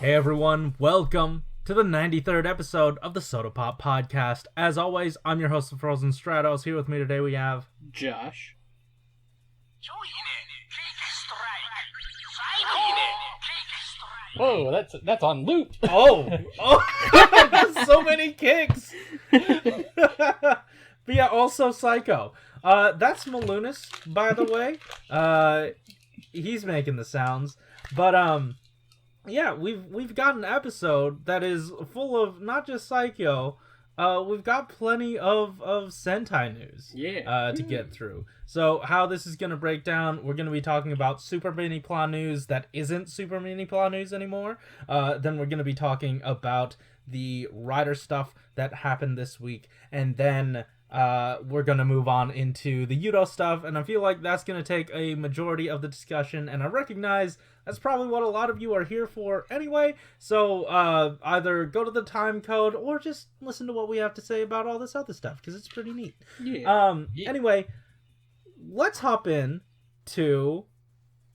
Hey everyone, welcome to the 93rd episode of the Soda Pop Podcast. As always, I'm your host of Frozen Stratos. Here with me today we have... Josh. Whoa, that's on loop. Oh, so many kicks. But yeah, also Saikou. That's Malunis, by the way. He's making the sounds. But yeah, we've got an episode that is full of not just Saikou. We've got plenty of Sentai news to get through. So how this is going to break down, we're going to be talking about Super Minipla news that isn't Super Minipla news anymore. Then we're going to be talking about the Rider stuff that happened this week. And then we're going to move on into the Yudo stuff. And I feel like that's going to take a majority of the discussion. And I recognize that's probably what a lot of you are here for anyway. So either go to the time code or just listen to what we have to say about all this other stuff, because it's pretty neat. Anyway, let's hop in to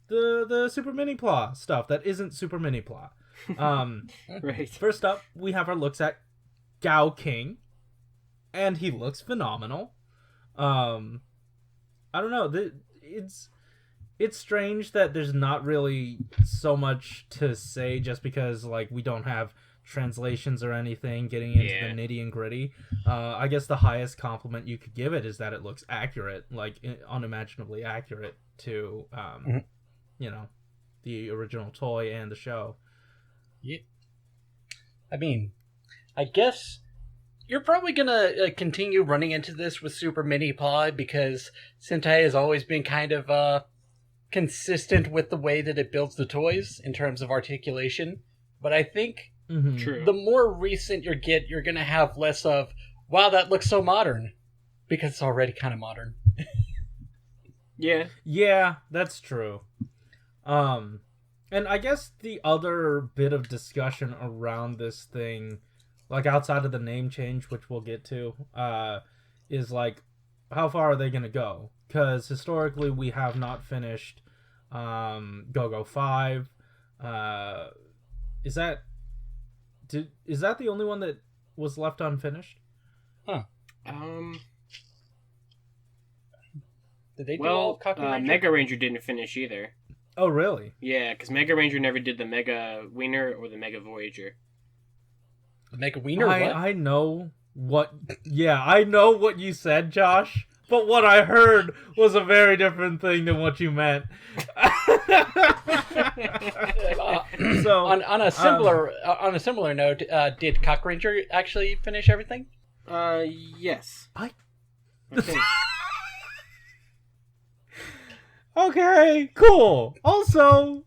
the Super Minipla stuff that isn't Super Minipla. Right. First up, we have our looks at Gaoking, and he looks phenomenal. I don't know. It's strange that there's not really so much to say just because, like, we don't have translations or anything getting into the nitty and gritty. I guess the highest compliment you could give it is that it looks accurate, like unimaginably accurate to, you know, the original toy and the show. Yeah. I mean, I guess you're probably gonna continue running into this with Super Minipla because Sentai has always been kind of consistent with the way that it builds the toys in terms of articulation. But I think the more recent you get, you're going to have less of, wow, that looks so modern. Because it's already kind of modern. Yeah, that's true. And I guess the other bit of discussion around this thing, like outside of the name change, which we'll get to, is like, how far are they going to go? Because historically we have not finished Go-Go 5. Is that the only one that was left unfinished? Huh. Did they do all of Kaku Ranger? Mega Ranger didn't finish either. Oh, really? Yeah, because Mega Ranger never did the Mega Wiener or the Mega Voyager. The Mega Wiener? I know what you said, Josh. But what I heard was a very different thing than what you meant. So, on a similar note, did Kaku Ranger actually finish everything? Yes. I think. Okay, cool. Also,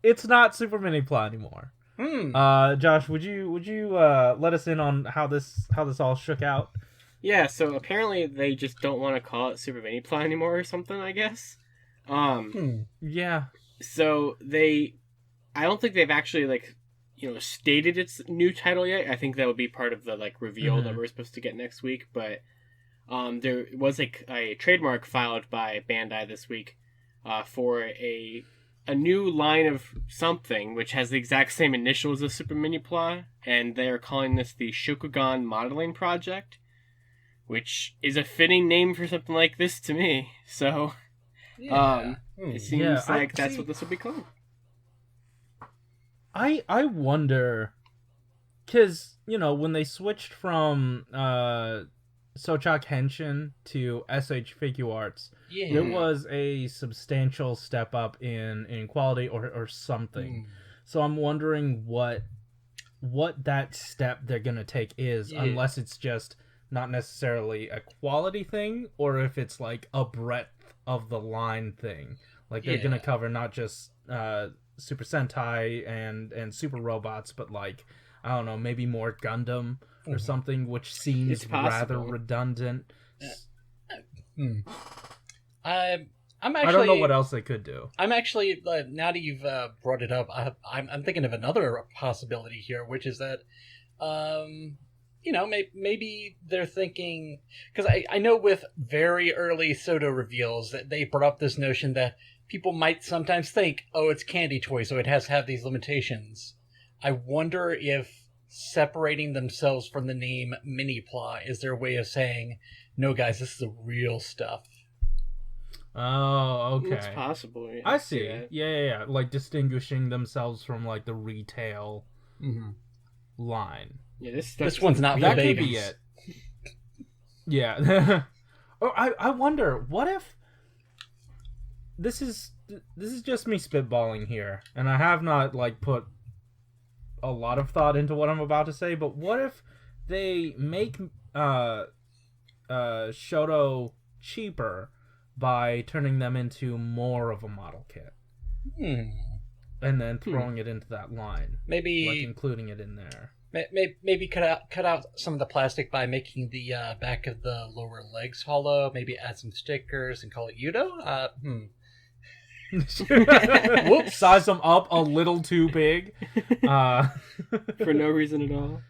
it's not Super Minipla anymore. Josh, would you let us in on how this all shook out? Yeah, so apparently they just don't want to call it Super Minipla anymore or something, I guess. Yeah. So I don't think they've actually, stated its new title yet. I think that would be part of the, reveal that we're supposed to get next week. But there was a trademark filed by Bandai this week for a new line of something, which has the exact same initials as Super Minipla. And they're calling this the Shokugan Modeling Project, which is a fitting name for something like this to me. So, it seems like that's what this will be called. I wonder, because, when they switched from Sochak Henshin to SH Figure Arts, it was a substantial step up in quality or something. So I'm wondering what that step they're going to take is, unless it's just not necessarily a quality thing, or if it's like a breadth of the line thing. Like they're gonna cover not just Super Sentai and Super Robots, but like, I don't know, maybe more Gundam or something, which seems rather redundant. I'm actually, I don't know what else they could do. I'm actually, now that you've brought it up, I'm thinking of another possibility here, which is that maybe they're thinking, because I know with very early Soda reveals that they brought up this notion that people might sometimes think, oh, it's candy toy, so it has to have these limitations. I wonder if separating themselves from the name Minipla is their way of saying, no, guys, this is the real stuff. Oh, okay. It's possible. Yeah, I see. that. Yeah. Like distinguishing themselves from like the retail line. Yeah, this one's not for That babies. could be it. Yeah. Or I wonder, what if this is just me spitballing here, and I have not like put a lot of thought into what I'm about to say, but what if they make Shoto cheaper by turning them into more of a model kit, and then throwing it into that line, Maybe like including it in there. Maybe cut out some of the plastic by making the back of the lower legs hollow. Maybe add some stickers and call it Yudo. Whoops! Size them up a little too big, for no reason at all.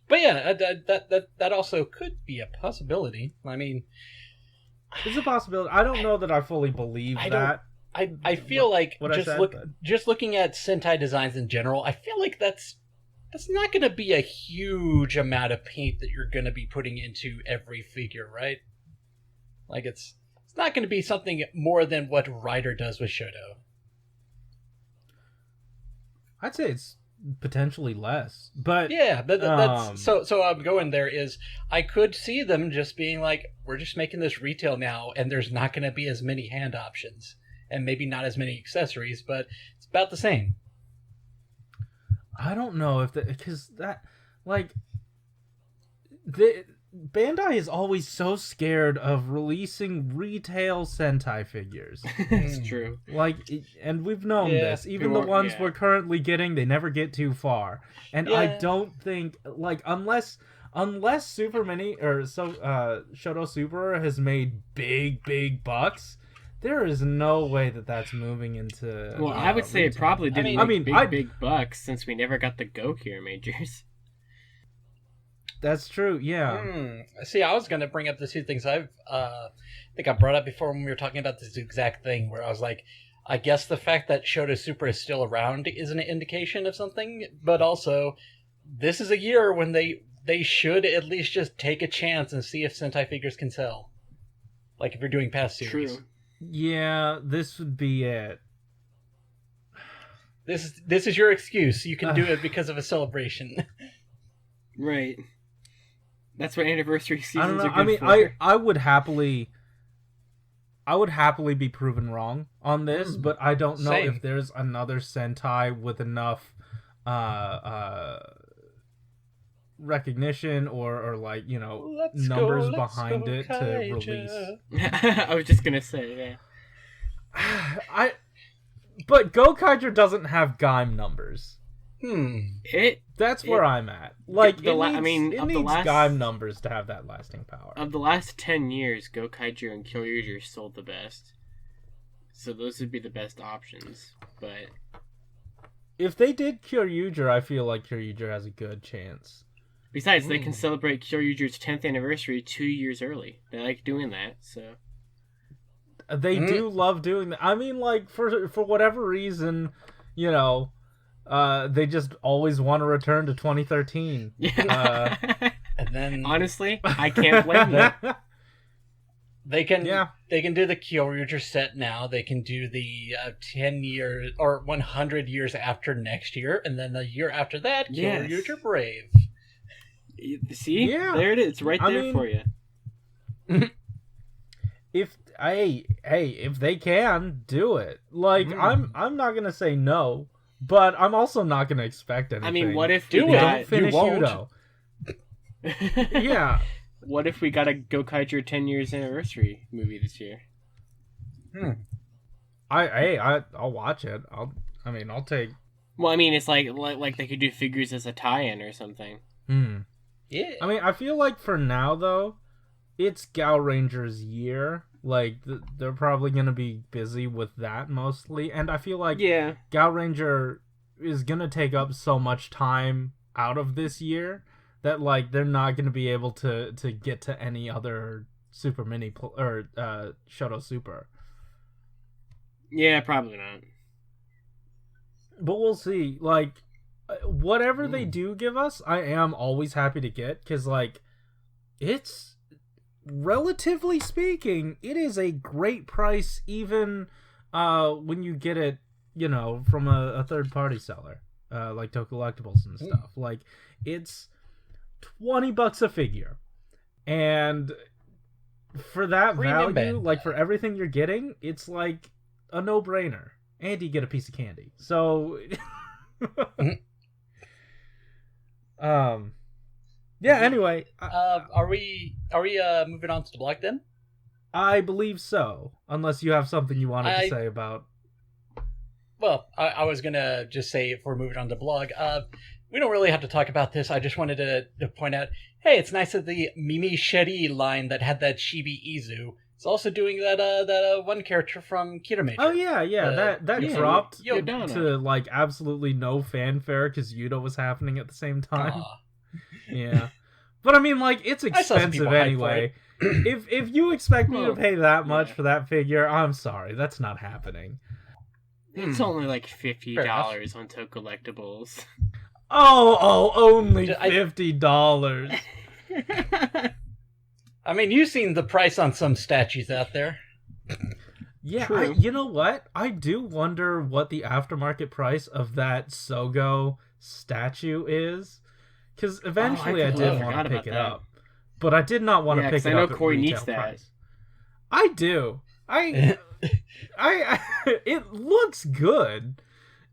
But yeah, that also could be a possibility. I mean, it's a possibility. I don't know that I fully believe that. I feel like just looking at Sentai designs in general, I feel like that's not going to be a huge amount of paint that you're going to be putting into every figure, right? Like it's not going to be something more than what Ryder does with Shoto. I'd say it's potentially less, but yeah, that's so I'm going there is I could see them just being like, we're just making this retail now, and there's not going to be as many hand options, and maybe not as many accessories, but it's about the same. I don't know if because that like Bandai is always so scared of releasing retail Sentai figures. It's true. Like, and we've known this. Even the ones we're currently getting, they never get too far. And I don't think like unless Super Mini or Shoto Super has made big bucks, there is no way that that's moving into. Well, I would say retail. it probably didn't make big bucks since we never got the Gaoking majors. That's true, yeah. See, I was going to bring up the two things I think I brought up before when we were talking about this exact thing, where I was like, I guess the fact that Shoto Super is still around is an indication of something, but also, this is a year when they should at least just take a chance and see if Sentai figures can sell. Like if you're doing past series. True. Yeah, this would be it. This is your excuse. You can do it because of a celebration. Right. That's what anniversary seasons I don't know. are good I for. I would happily be proven wrong on this, but I don't know if there's another Sentai with enough recognition or like, you know, numbers behind it to release. I was just gonna say, yeah. But Zenkaiger doesn't have Gaim numbers. That's where I'm at. Like, it needs Gaim numbers to have that lasting power. Of the last 10 years, Zenkaiger and Kyoryuger sold the best. So those would be the best options. But if they did Kyoryuger, I feel like Kyoryuger has a good chance. Besides, they can celebrate Kyoryuger's 10th anniversary 2 years early. They like doing that, so... They do love doing that. I mean, like, for whatever reason, you know... they just always want to return to 2013. Yeah. And then honestly, I can't blame them. They can do the Kyoryuger set now. They can do the 10 years or 100 years after next year, and then the year after that, Kyoryuger Brave. See, there it is, it's right there for you. If they can do it, like I'm not gonna say no. But I'm also not going to expect anything. I mean, what if we don't finish Yudo? Yeah. What if we got a Zenkaiger 10 years anniversary movie this year? I'll watch it. I'll take. Well, I mean, it's like they could do figures as a tie-in or something. Yeah. I mean, I feel like for now though, it's Gal Ranger's year. Like, they're probably going to be busy with that mostly. And I feel like Gal Ranger is going to take up so much time out of this year that, like, they're not going to be able to get to any other Super Mini or Shoto Super. Yeah, probably not. But we'll see. Like, whatever they do give us, I am always happy to get, because, like, it's, relatively speaking, it is a great price, even when you get it, you know, from a third-party seller, like Toy Collectibles and stuff. Like, it's $20 a figure. And for that value, like, for everything you're getting, it's, like, a no-brainer. And you get a piece of candy. So, yeah, anyway. Are we moving on to the blog then? I believe so. Unless you have something you wanted to say about... Well, I was going to just say, if we're moving on to the blog, we don't really have to talk about this. I just wanted to point out, hey, it's nice that the Mimi Sheri line that had that Chibi Izu is also doing that one character from Kiramager. Oh, yeah. That dropped Yodana. to, like, absolutely no fanfare because Yudo was happening at the same time. Yeah. But, I mean, like, it's expensive anyway. If you expect me to pay that much for that figure, I'm sorry. That's not happening. It's only like $50 on Toy Collectibles. Oh, only $50. I mean, you've seen the price on some statues out there. Yeah, you know what? I do wonder what the aftermarket price of that Sogo statue is. Because eventually I did want to pick it up. But I did not want to pick it up at Corey retail needs that. price. I do. I it looks good.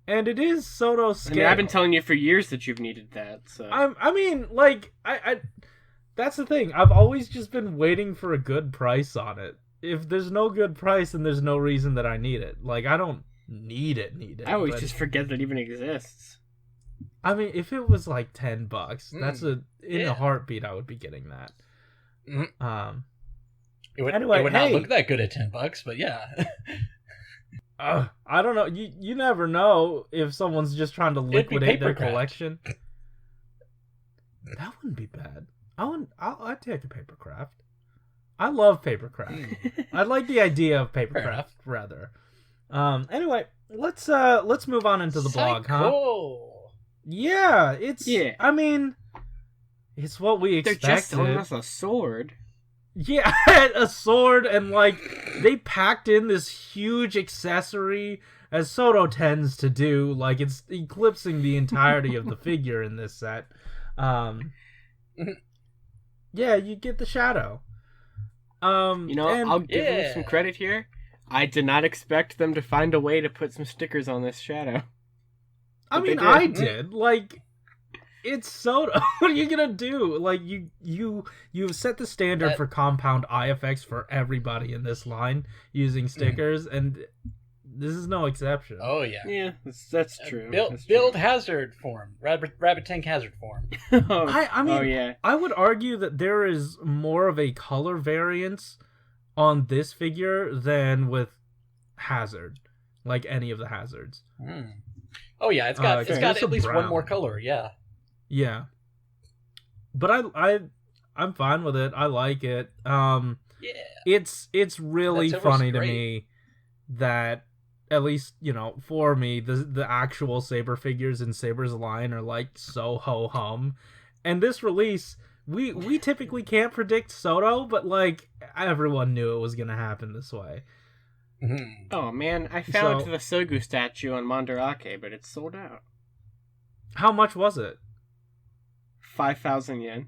And it is Soto scale. I mean, I've been telling you for years that you've needed that. So I mean, like, I that's the thing. I've always just been waiting for a good price on it. If there's no good price, then there's no reason that I need it. Like, I don't need it. I always just forget that it even exists. I mean, if it was like $10, that's in a heartbeat I would be getting that. It would not look that good at $10, but yeah. I don't know. You never know if someone's just trying to liquidate their collection. That wouldn't be bad. I'd take a papercraft. I love papercraft. I like the idea of papercraft rather. Anyway, let's move on into the blog, huh? Yeah, I mean, it's what we expected. They're just selling us a sword. Yeah, a sword, and like they packed in this huge accessory, as Soto tends to do. Like, it's eclipsing the entirety of the figure in this set. Yeah, you get the shadow. I'll give them some credit here. I did not expect them to find a way to put some stickers on this shadow. I mean, I did. Like, it's Soto. What are you gonna do? Like, you've set the standard for compound eye effects for everybody in this line using stickers, and this is no exception. Oh yeah, yeah, that's true. Build hazard form, rabbit tank hazard form. I mean, I would argue that there is more of a color variance on this figure than with hazard, like any of the hazards. Oh yeah, it's got at least one more color. Yeah. Yeah, but I'm fine with it. I like it. It's really funny to me that, at least, you know, for me, the actual Saber figures in Saber's line are like so ho hum, and this release we typically can't predict Soto, but like everyone knew it was gonna happen this way. Oh man, I found the Saikou statue on Mandarake, but it's sold out. How much was it? 5,000 yen.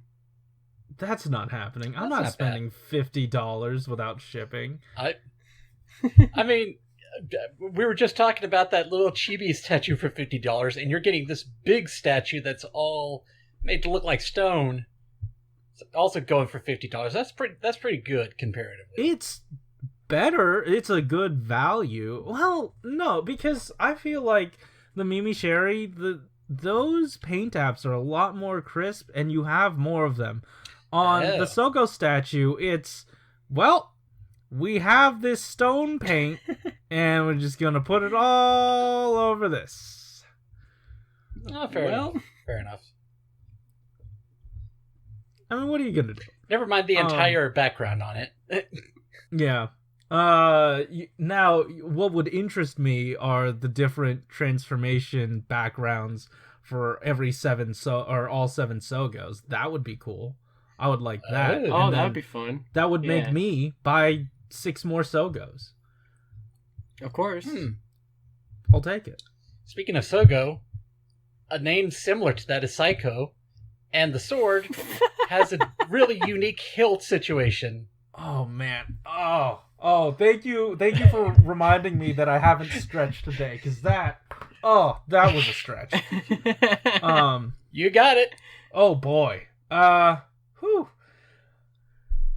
That's not happening. I'm not spending $50 without shipping. I mean, we were just talking about that little chibi statue for $50, and you're getting this big statue that's all made to look like stone. It's also going for $50. That's pretty good comparatively. It's better. It's a good value. Well, no, because I feel like the Mimi Sherry, those paint apps are a lot more crisp, and you have more of them. On the Sogo statue, it's, well, we have this stone paint, and we're just gonna put it all over this. Oh, fair enough. I mean, what are you gonna do? Never mind the entire background on it. Yeah. Now, what would interest me are the different transformation backgrounds for every all 7 Sogos. That would be cool. I would like that. Oh, And that then would be fun. that would make Yeah. me buy 6 more Sogos. Of course. I'll take it. Speaking of Sogo, a name similar to that is Saikou, and the sword has a really unique hilt situation. Oh man. Oh, thank you for reminding me that I haven't stretched today, because that was a stretch. You got it. Oh boy. Whew.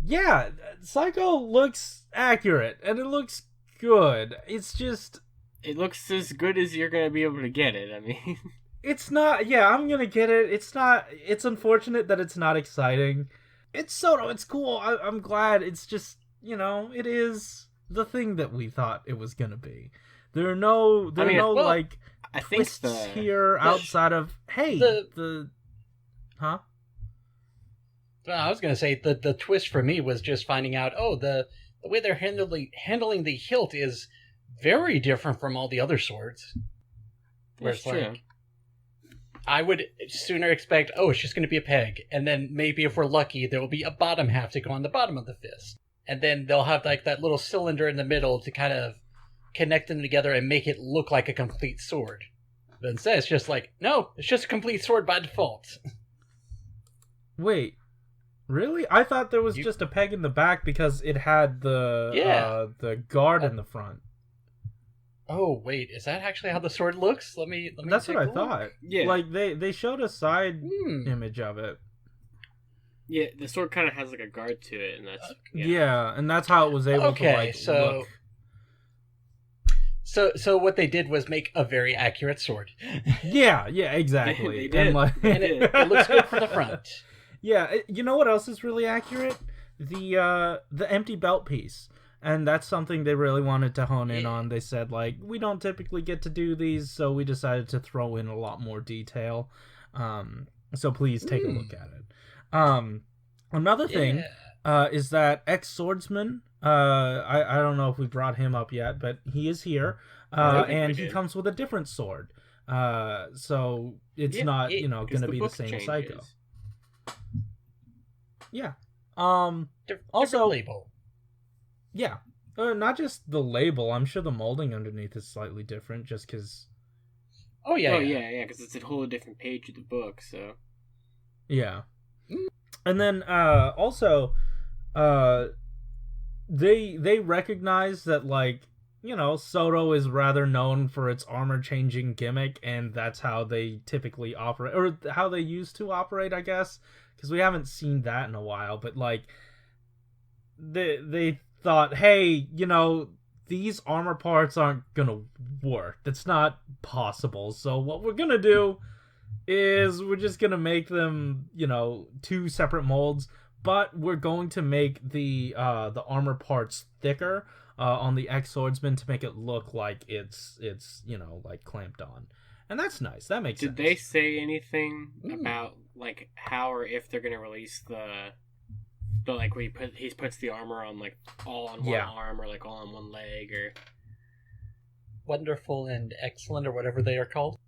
Yeah, Saikou looks accurate and it looks good. It's just It looks as good as you're gonna be able to get it. I mean, it's not. Yeah, I'm gonna get it. It's not. It's unfortunate that it's not exciting. It's Soto. It's cool. I'm glad. It's just, it is the thing that we thought it was gonna be. There are no like I think twists here outside of huh? Well, I was going to say the twist for me was just finding out, the way they're handling the hilt is very different from all the other swords. Where That's it's true. like, I would sooner expect, it's just going to be a peg, and then maybe if we're lucky, there will be a bottom half to go on the bottom of the fist, and then they'll have like that little cylinder in the middle to kind of connect them together and make it look like a complete sword. But instead, it's just like, no, it's just a complete sword by default. Wait, really? I thought there was just a peg in the back because it had the guard in the front. Oh wait, is that actually how the sword looks? Let me. That's take what I a look. thought. Yeah. Like they showed a side image of it. Yeah, the sword kind of has like a guard to it, and that's Yeah, and that's how it was able to look. So what they did was make a very accurate sword. Yeah, exactly. They did. And it looks good for the front. Yeah, you know what else is really accurate? The empty belt piece. And that's something they really wanted to hone in on. They said, like, we don't typically get to do these, so we decided to throw in a lot more detail. So please take a look at it. Another thing is that X-Swordsman, I don't know if we brought him up yet, but he is here. And he comes with a different sword. So it's not, going to be the same Saikou. Yeah. Also, label. Yeah. Not just the label. I'm sure the molding underneath is slightly different just because... Oh, yeah. Because it's a whole different page of the book, so... Yeah. And then, also, they recognize that, like, Soto is rather known for its armor-changing gimmick, and that's how they typically operate, or how they used to operate, I guess, because we haven't seen that in a while, but, like, they thought, hey, these armor parts aren't gonna work. That's not possible. So what we're gonna do is we're just gonna make them, 2 separate molds, but we're going to make the armor parts thicker on the X-Swordsman to make it look like it's like clamped on. And that's nice. That makes sense. Did they say anything about like how or if they're gonna release the like where he puts the armor on like all on one arm or like all on one leg or Wonderful and Excellent or whatever they are called?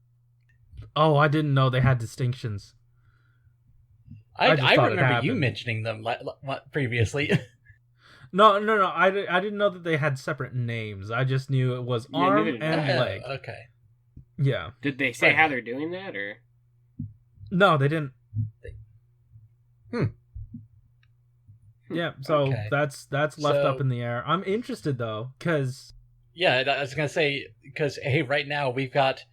Oh, I didn't know they had distinctions. I remember you mentioning them previously. No. I didn't know that they had separate names. I just knew it was arm and leg. Okay. Yeah. Did they say how they're doing that or? No, they didn't. Yeah, so that's left up in the air. I'm interested though, because I was gonna say hey, right now we've got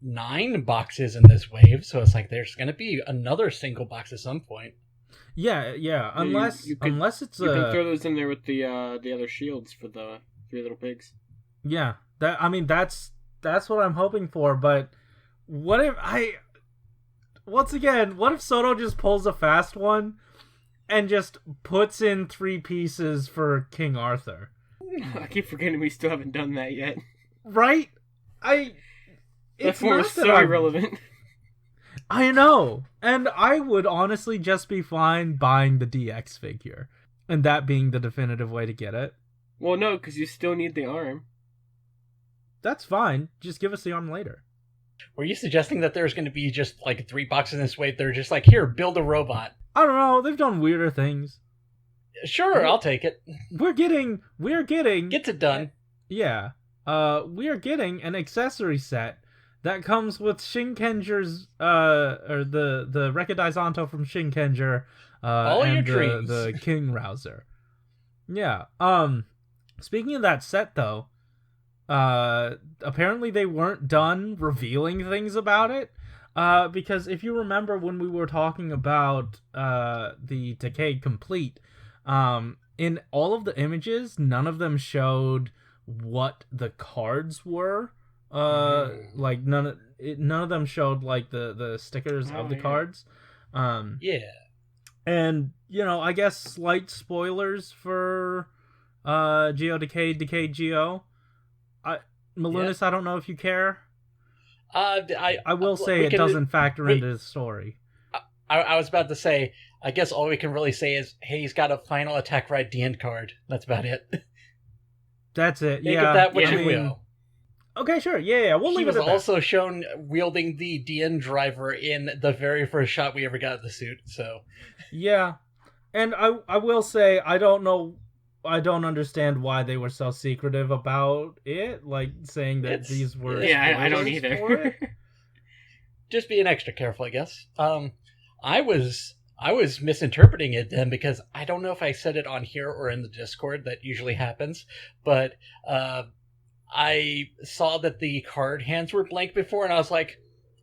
9 boxes in this wave, so it's like there's gonna be another single box at some point. Yeah. Unless it's you can throw those in there with the other shields for the 3 little pigs. Yeah, that's what I'm hoping for. But what if Soto just pulls a fast one and just puts in 3 pieces for King Arthur? I keep forgetting we still haven't done that yet. Right? It's not so irrelevant. I know. And I would honestly just be fine buying the DX figure. And that being the definitive way to get it. Well, no, because you still need the arm. That's fine. Just give us the arm later. Were you suggesting that there's going to be just like 3 boxes in this way? They're just like, here, build a robot. I don't know. They've done weirder things. Sure, I'll take it. We're getting. Gets it done. Yeah. We are getting an accessory set that comes with Shinkenger's, or the Rekadai from Shinkenger, All and your dreams. the King Rouser. Yeah. Speaking of that set, though, apparently they weren't done revealing things about it. Because if you remember when we were talking about the Decade Complete, in all of the images, none of them showed what the cards were. Like none of them showed like the stickers of the cards. Yeah. And I guess slight spoilers for Geo Decade Geo. Malunis, I don't know if you care. I will say it doesn't factor into the story. I was about to say, I guess all we can really say is, hey, he's got a final attack right DN card. That's about it. That's it. Make yeah. of that what you will. Okay, sure. Yeah. We'll leave it at that. He was also shown wielding the DN driver in the very first shot we ever got of the suit. So. Yeah, and I will say I don't understand why they were so secretive about it, like saying that these were. Yeah, I don't either. Just being extra careful, I guess. I was misinterpreting it then because I don't know if I said it on here or in the Discord. That usually happens, but I saw that the card hands were blank before, and I was like,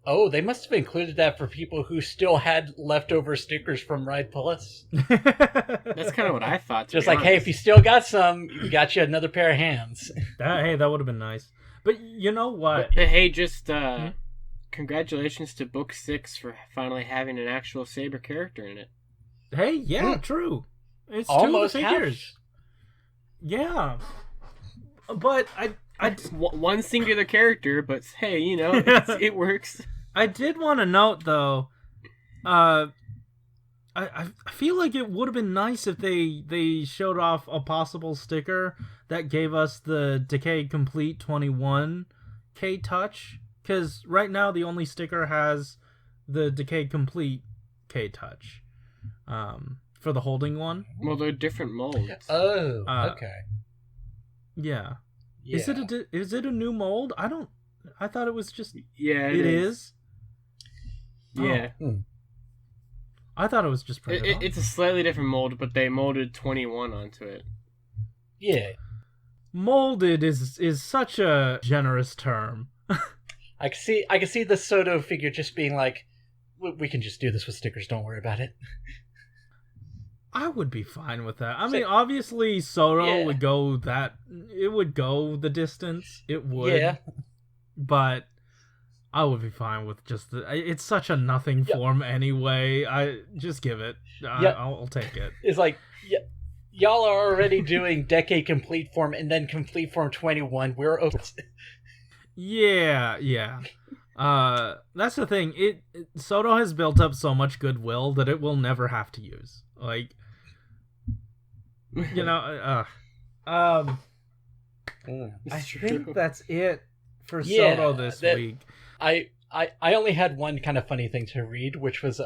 oh, they must have included that for people who still had leftover stickers from Ride Plus. That's kind of what I thought. Just like, hey, if you still got some, we got you another pair of hands. That would have been nice. But you know what? Hey, just congratulations to Book 6 for finally having an actual Saber character in it. Hey, yeah, true. It's almost 2 of the figures. Yeah. But one singular character, but hey, it works. I did want to note though, I feel like it would have been nice if they showed off a possible sticker that gave us the Decade Complete 21K touch, because right now the only sticker has the Decade Complete K touch, for the holding one. Well, they're different molds. Oh, okay. Yeah. Yeah. Is it a new mold? I thought it was just. Yeah, it is. Yeah. Oh. I thought it was just printed on. It's a slightly different mold, but they molded 21 onto it. Yeah. Molded is such a generous term. I can see the Soto figure just being like, we can just do this with stickers. Don't worry about it. I would be fine with that. I mean, obviously, Soto would go it would go the distance. It would. Yeah. But I would be fine with just it's such a nothing form anyway. I just give it. I'll take it. It's like, y'all are already doing Decade Complete form and then Complete form 21. We're okay. Yeah. That's the thing. Soto has built up so much goodwill that it will never have to use. Like, I think that's it for Soto this week. I only had one kind of funny thing to read, which was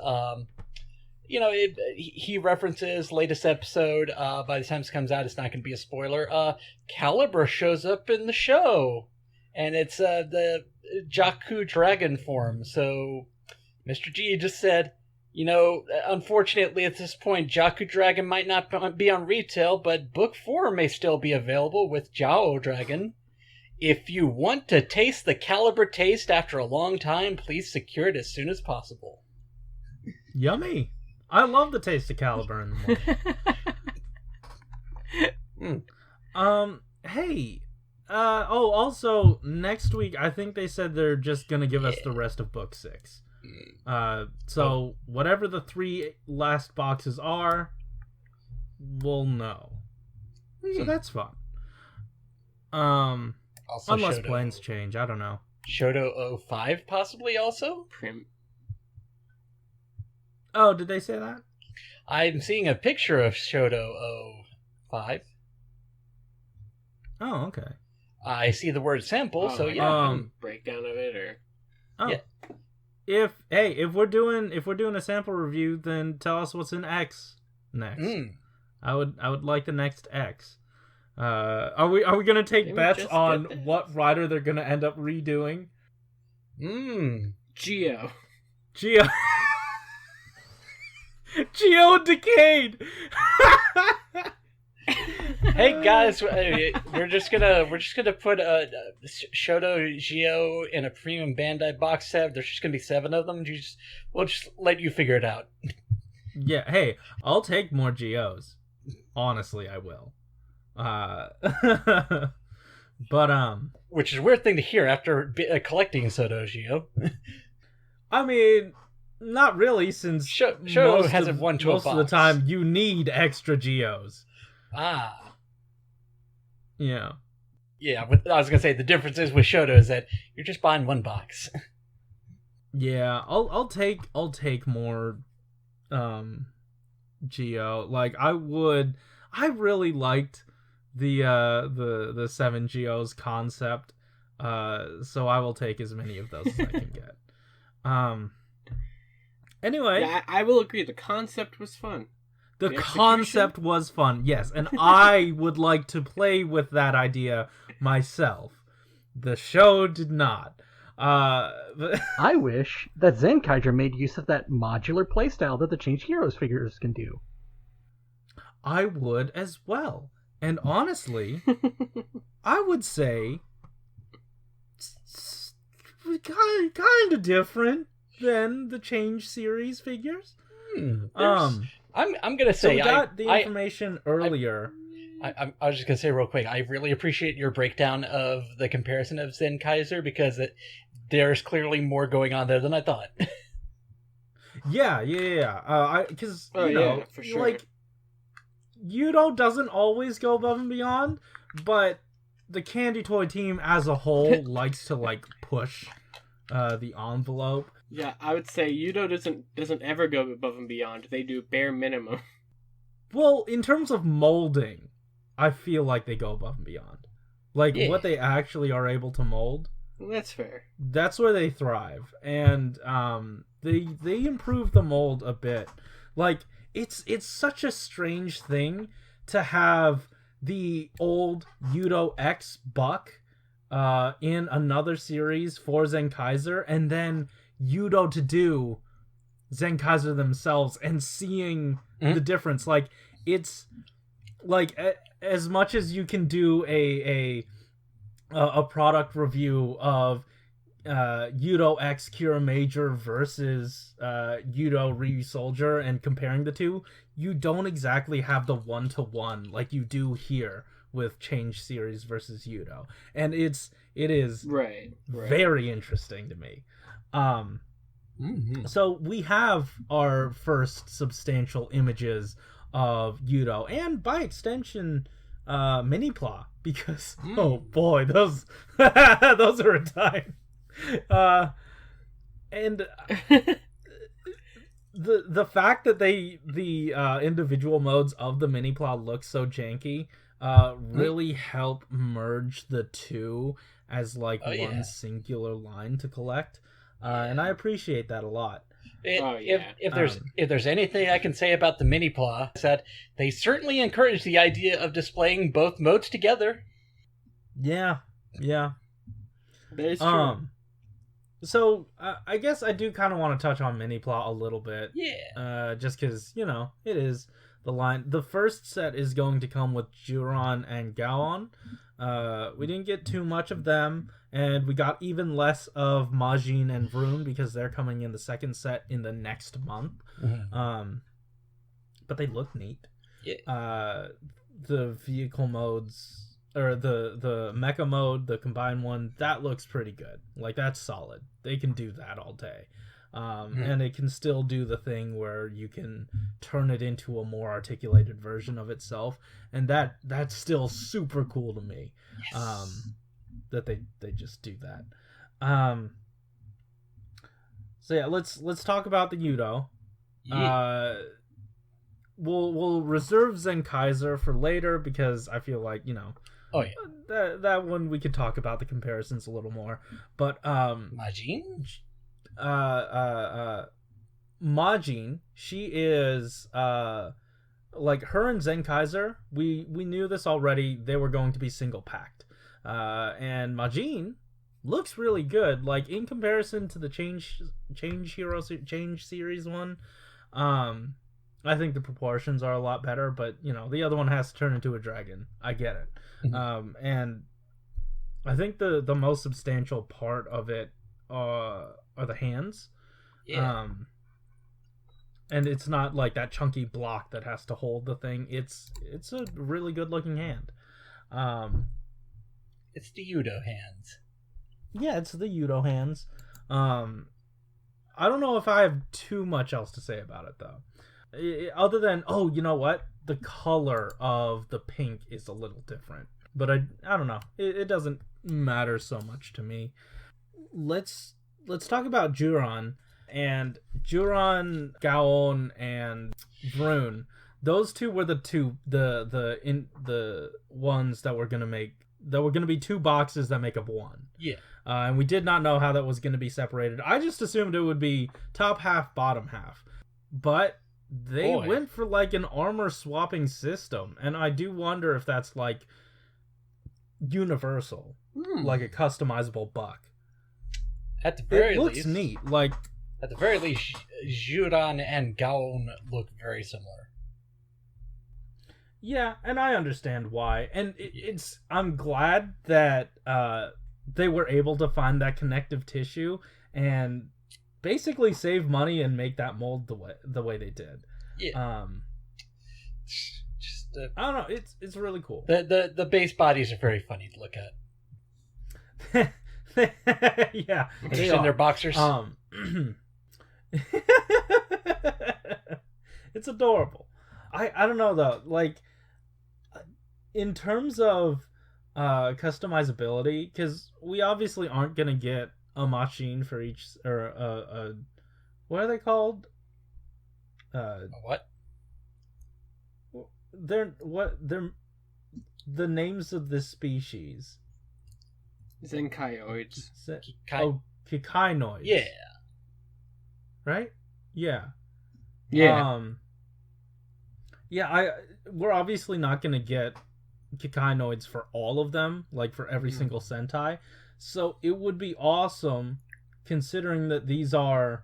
he references latest episode. By the time this comes out, it's not going to be a spoiler. Caliber shows up in the show, and it's the Jakku dragon form. So Mr. G just said, unfortunately at this point, Jakku Dragon might not be on retail, but Book 4 may still be available with Jao Dragon. If you want to taste the Caliber taste after a long time, please secure it as soon as possible. Yummy. I love the taste of Caliber in the morning. Hey. Also, next week, I think they said they're just going to give us the rest of Book 6. So whatever the 3 last boxes are, we'll know. So that's fun. Also unless Shodo. plans change, I don't know. Shodo 05 possibly also? Oh, did they say that? I'm seeing a picture of Shodo 05. Oh, okay. I see the word sample, so like yeah. a breakdown of it, or Oh. Yeah. If we're doing a sample review, then tell us what's in X next. I would like the next X. Are we gonna take Maybe bets just on get this. what rider they're gonna end up redoing? Geo. Geo. Geo and Decade. Hey guys, we're just gonna put a Shodo Geo in a premium Bandai box set. There's just gonna be 7 of them. We'll just let you figure it out. Yeah. Hey, I'll take more Geos. Honestly, I will. But Which is a weird thing to hear after collecting Shodo Geo. I mean, not really, since Shodo hasn't won to a most of the box. time you need extra Geos. Yeah. Yeah, I was gonna say the difference is with Shodo is that you're just buying 1 box. Yeah, I'll take more Geo. Like I really liked the 7 Geos concept. So I will take as many of those as I can get. Anyway, Yeah, I will agree. The concept was fun. the the concept was fun, yes, and I would like to play with that idea myself. The show did not. But I wish that Zenkaiger made use of that modular playstyle that the Changed Heroes figures can do. I would as well. And honestly, I would say kind of different than the Change series figures. I'm gonna So say we got the information earlier. I was just gonna say real quick. I really appreciate your breakdown of the comparison of Zenkaiger because there's clearly more going on there than I thought. Yeah. Because Oh, you know, yeah, for sure. like Yudo doesn't always go above and beyond, but the Candy Toy team as a whole likes to like push the envelope. Yeah, I would say Yudo doesn't ever go above and beyond. They do bare minimum. Well, in terms of molding, I feel like they go above and beyond. Like Yeah. what they actually are able to mold, Well, that's fair. that's where they thrive, and they improve the mold a bit. Like it's such a strange thing to have the old Shodo-x Buck in another series for Zenkaiger, and then Yudo to do Zenkaiger themselves, and seeing the difference. Like it's like as much as you can do a product review of Shodo-x Cura Major versus Yudo Ryu Soldier and comparing the two, you don't exactly have the 1-to-1 like you do here with Change series versus Yudo, and it is Right. very interesting to me. So we have our first substantial images of Yudo, and by extension, Minipla, because oh boy, those those are a time. And the fact that the individual modes of the Minipla look so janky really help merge the two as like one singular line to collect. And I appreciate that a lot. If there's anything I can say about the Minipla, it's that they certainly encourage the idea of displaying both modes together. Yeah. That is true. So I guess I do kind of want to touch on Minipla a little bit. Yeah. Just because, you know, it is the line. The first set is going to come with Juron and Gaon. We didn't get too much of them, and we got even less of Majin and Vroom because they're coming in the second set in the next month. But they look neat. Yeah. The vehicle modes, or the mecha mode, the combined one, that looks pretty good. Like, that's solid. They can do that all day. And it can still do the thing where you can turn it into a more articulated version of itself, and that's still super cool to me. Yes. That they just do that. So yeah, let's talk about the Yudo. Yeah. We'll reserve Zenkaiger for later because I feel like, you know, Oh yeah. That one we could talk about the comparisons a little more. But Majin? Majin, she is like her and Zenkaiger, we knew this already, they were going to be single packed. And Majin looks really good, like in comparison to the Change series one. I think the proportions are a lot better, but you know, the other one has to turn into a dragon. I get it. And I think the most substantial part of it are the hands. Yeah. And it's not like that chunky block that has to hold the thing. It's a really good looking hand. It's the Yudo hands. Yeah, it's the Yudo hands. I don't know if I have too much else to say about it though. Other than, oh, you know what? The color of the pink is a little different. But I don't know. It doesn't matter so much to me. Let's talk about Juron. And Juron, Gaon, and Vroon. Those two were the ones that were gonna be two boxes that make up one. Yeah. And we did not know how that was gonna be separated. I just assumed it would be top half, bottom half. But they went for like an armor swapping system, and I do wonder if that's like universal, like a customizable buck. At the very it least, looks neat. Like at the very least, Juron and Gaon look very similar. Yeah, and I understand why, and I'm glad that they were able to find that connective tissue and basically save money and make that mold the way they did. Yeah. I don't know. It's really cool. The base bodies are very funny to look at. Yeah, they are. In their boxers. It's adorable. I don't know though. Like in terms of customizability, because we obviously aren't gonna get a machine for each, or what are they called? What? They're the names of the species. Zenkaigoids. Kikainoids. Yeah. Right? Yeah. Yeah. We're obviously not gonna get Kikainoids for all of them, like for every single Sentai. So it would be awesome, considering that these are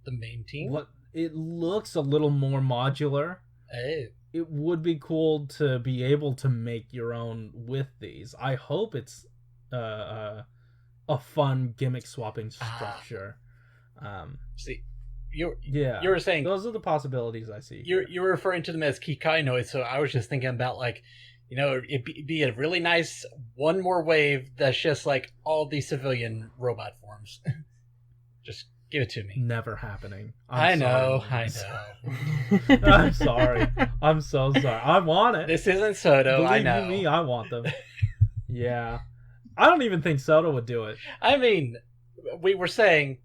the main team. What it looks a little more modular. Hey. It would be cool to be able to make your own with these. I hope it's a fun gimmick swapping structure. See, you you were saying those are the possibilities I see. You were referring to them as Kikainoids, so I was just thinking about like, you know, it'd be a really nice one more wave that's just like all these civilian robot forms. Just give it to me. Never happening. I know. I'm sorry. I'm so sorry. I want it. This isn't Soto. Believe I know. me, I want them. Yeah. I don't even think Soto would do it. I mean, we were saying,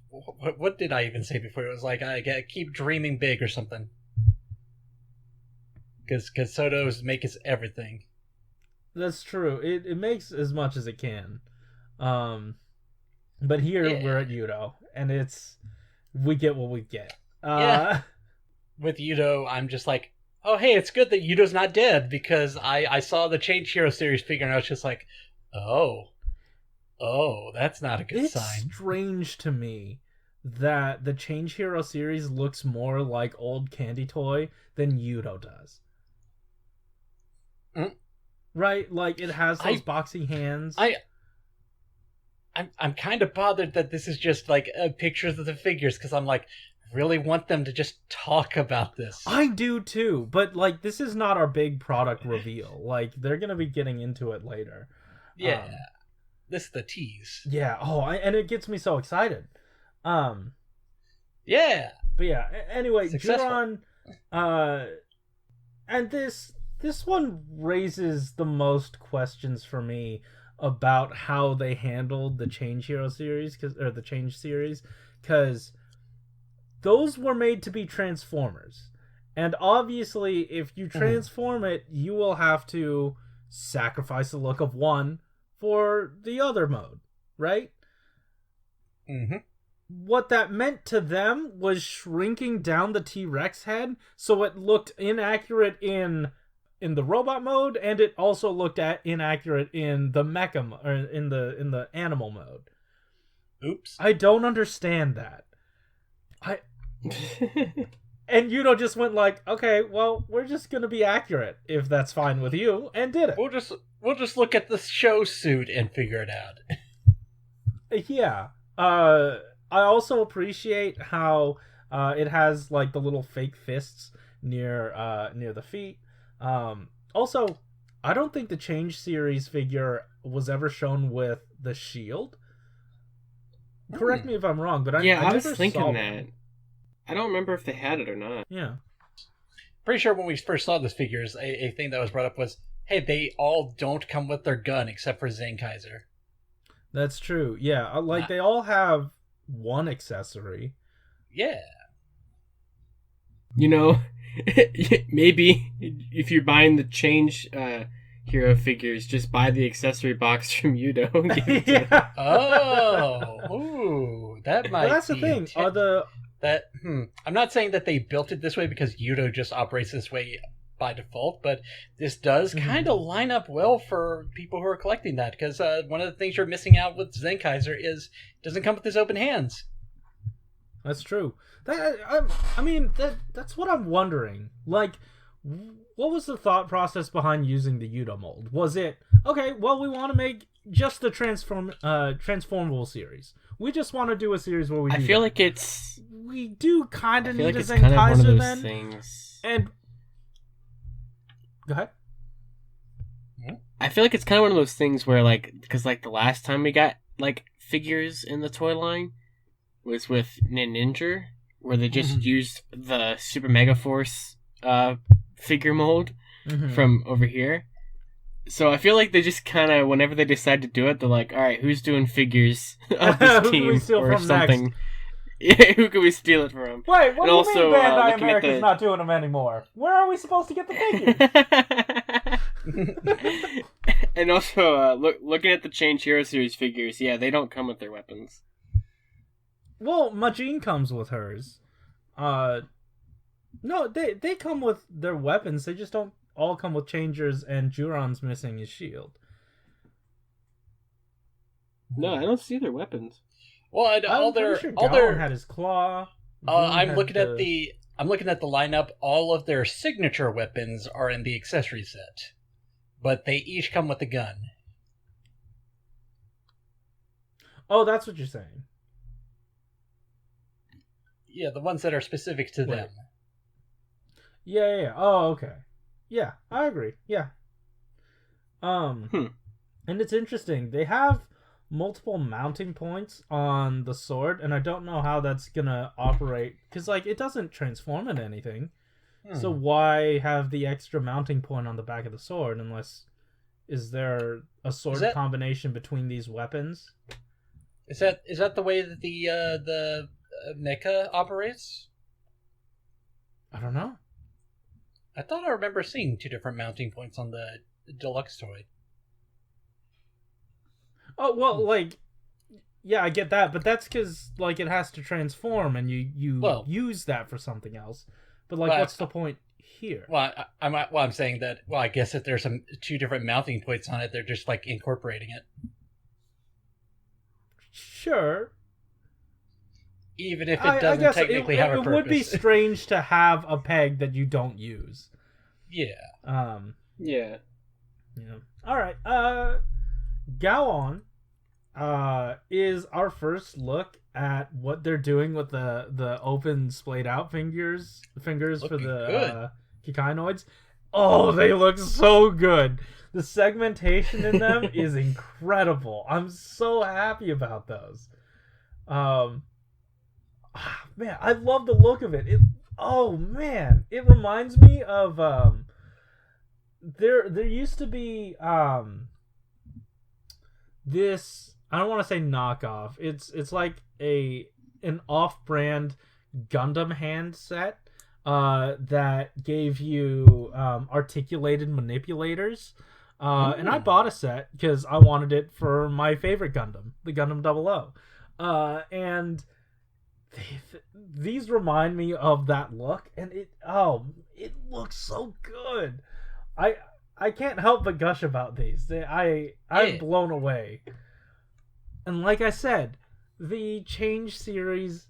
what did I even say before? It was like, I keep dreaming big or something. Because Soto's makes everything. That's true. It makes as much as it can. But here we're at Yudo, and we get what we get. With Yudo, I'm just like, oh, hey, it's good that Yudo's not dead, because I saw the Change Hero series figure, and I was just like, oh, that's not a good sign. It's strange to me that the Change Hero series looks more like old Candy Toy than Yudo does. Right? Like, it has those boxy hands. I'm kind of bothered that this is just like pictures of the figures, because I'm like, I really want them to just talk about this. I do too, but like, this is not our big product reveal. Like, they're gonna be getting into it later. Yeah, this is the tease. Yeah. And it gets me so excited. Yeah. But yeah. Anyway, Successful. Juron, and this one raises the most questions for me about how they handled the Change Hero series, the Change series, because those were made to be Transformers, And obviously, if you transform it, you will have to sacrifice the look of one for the other mode, right? Mm-hmm. What that meant to them was shrinking down the T-Rex head so it looked inaccurate in the robot mode, and it also looked inaccurate in the mecha or in the animal mode. Oops. I don't understand that. And Yudo just went like, okay, well, we're just gonna be accurate if that's fine with you, and did it. We'll just look at the show suit and figure it out. Yeah. I also appreciate how it has like the little fake fists near the feet. Also, I don't think the Change series figure was ever shown with the shield. Correct me if I'm wrong, but I was never thinking saw that. one. I don't remember if they had it or not. Yeah. Pretty sure when we first saw these figures, a thing that was brought up was, hey, they all don't come with their gun except for Zenkaiger. That's true. Yeah, like they all have one accessory. Yeah. You know, maybe if you're buying the Change hero figures, just buy the accessory box from Yudo. And give it to them. Yeah. Oh, ooh, that might. Well, that's the be thing. I'm not saying that they built it this way because Yudo just operates this way by default, but this does kind of line up well for people who are collecting that, because one of the things you're missing out with Zenkaiger is it doesn't come with his open hands. That's true. That's what I'm wondering. Like, what was the thought process behind using the Yudo mold? Was it, okay, well, we want to make just the transformable series. We just want to do a series where we do feel that. like it's... We do kind of need like a it's kind of one of Zenkaiger those then. things. And... Go ahead. I feel like it's kind of one of those things where, like, because, like, the last time we got, like, figures in the toy line was with Ninja, where they just used the Super Mega Force figure mold from over here. So I feel like they just kind of, whenever they decide to do it, they're like, all right, who's doing figures of this Who can team we steal or from something? next? Yeah, who can we steal it from? Wait, what And do you also, mean Bandai looking at America's the- not doing them anymore? Where are we supposed to get the figures? And also, looking at the Change Hero Series figures, yeah, they don't come with their weapons. Well, Majin comes with hers. No, they come with their weapons. They just don't all come with changers, and Juron's missing his shield. No, I don't see their weapons. Well, I'm pretty sure Gaoking had his claw. I'm Vin looking had at the lineup. All of their signature weapons are in the accessory set, but they each come with a gun. Oh, that's what you're saying. Yeah, the ones that are specific to them. Yeah. Oh, okay. Yeah, I agree. Yeah. And it's interesting. They have multiple mounting points on the sword, and I don't know how that's gonna operate, because, like, it doesn't transform into anything. So why have the extra mounting point on the back of the sword, unless... Is there a sword combination between these weapons? Is that the way that the mecha operates? I don't know. I thought I remember seeing two different mounting points on the deluxe toy. Oh, well, like, yeah, I get that, but that's because, like, it has to transform, and you use that for something else. But, like, what's the point here? Well, I'm saying that, well, I guess if there's two different mounting points on it, they're just, like, incorporating it. Sure. Even if it doesn't technically have a purpose. It would be strange to have a peg that you don't use. Yeah. Yeah. All right. Gaon is our first look at what they're doing with the open splayed out fingers Looking for the good. Kikainoids. Oh, they look so good. The segmentation in them is incredible. I'm so happy about those. Man, I love the look of it. It reminds me of there used to be this, I don't want to say knockoff. It's like an off-brand Gundam hand set that gave you articulated manipulators. And I bought a set because I wanted it for my favorite Gundam, the Gundam 00. And these remind me of that look, and it looks so good. I can't help but gush about these. I'm blown away. And like I said, the Change series